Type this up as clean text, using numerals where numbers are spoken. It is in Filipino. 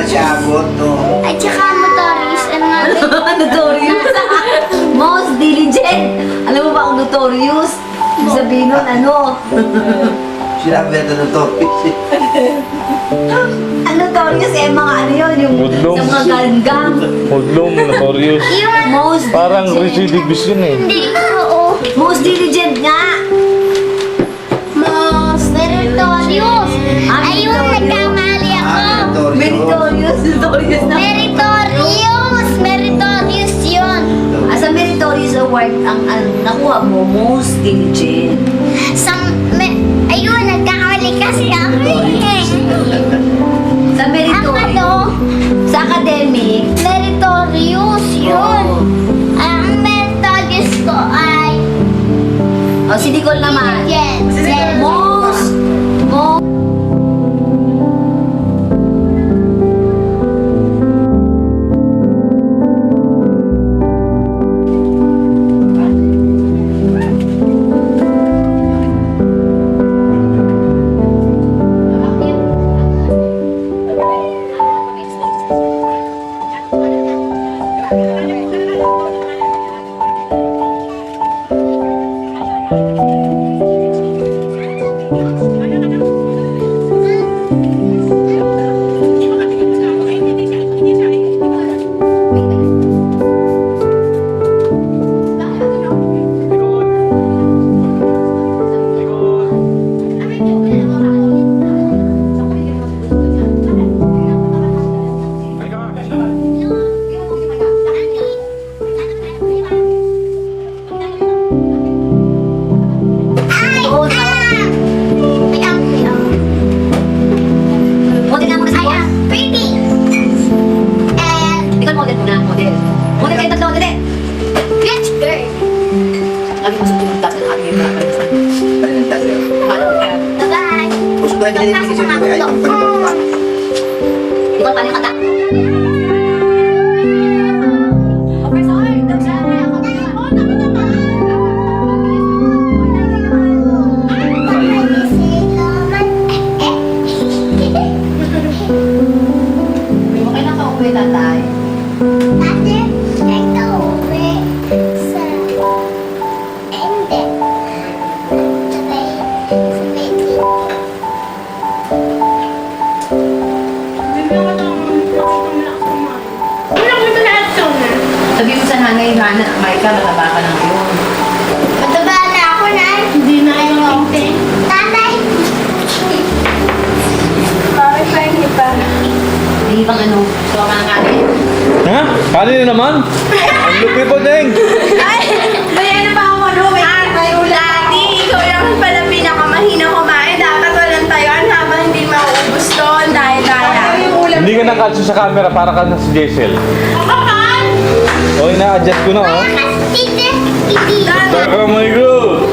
At saka notorious, ano nga ba? Notorious. Most diligent. Alam mo ba ang notorious? Ibig sabihin nun, ano? Sinabi na notorious. Ang notorious eh, mga ano yun, yung Hudlom. sa mga ganggang. Hudlom, notorious. Most Parang diligent. recidivist yun eh. Hindi, oo. Most diligent nga. Most meritorious. Ayun, nagkamali ako. Meritorious. Notorious na. Meritorious. Meritorious yun. As a meritorious award, ang nakuha mo, most diligent. Ayun, nagkamali kasi ako eh. Sa Ang meritorious. ano, Sa academic. meritorious yun. Ang meritorious ko ay O, si Nicole naman. diligent. Most. Model na muna sa boss. Pretty. And Nicole, model muna. Model. Model kayo tatlo, dali. rich girl. Lagi mo sa pinagtas ng aking mga Bye-bye. Gusto tayo ganyan yung isip ko ay ang pagkakita. Nicole, paano yung kanta? Okay na ka-uwi, tatay. Ate, ito uwi sa ending. Sabay, Sabi mo sa nanay, Hana, Maika, mataba ka na ngayon. mataba na ako na. Hindi na yung tatay. Bakit pa hindi pa? Hindi bang ano, so ka ng ate. Ha? Kanina naman? Ang lupi po, Deng! Bayan pa ako Ruben. Lagi, ikaw lang pala pinakamahina kumain. Dapat walang tayuan habang hindi mauubos doon. Dahil Hindi ka nakatso sa camera para ka na si Jessel. Kapan? O, ina-adjust ko na, oh. Kasi titi. Taka, my God!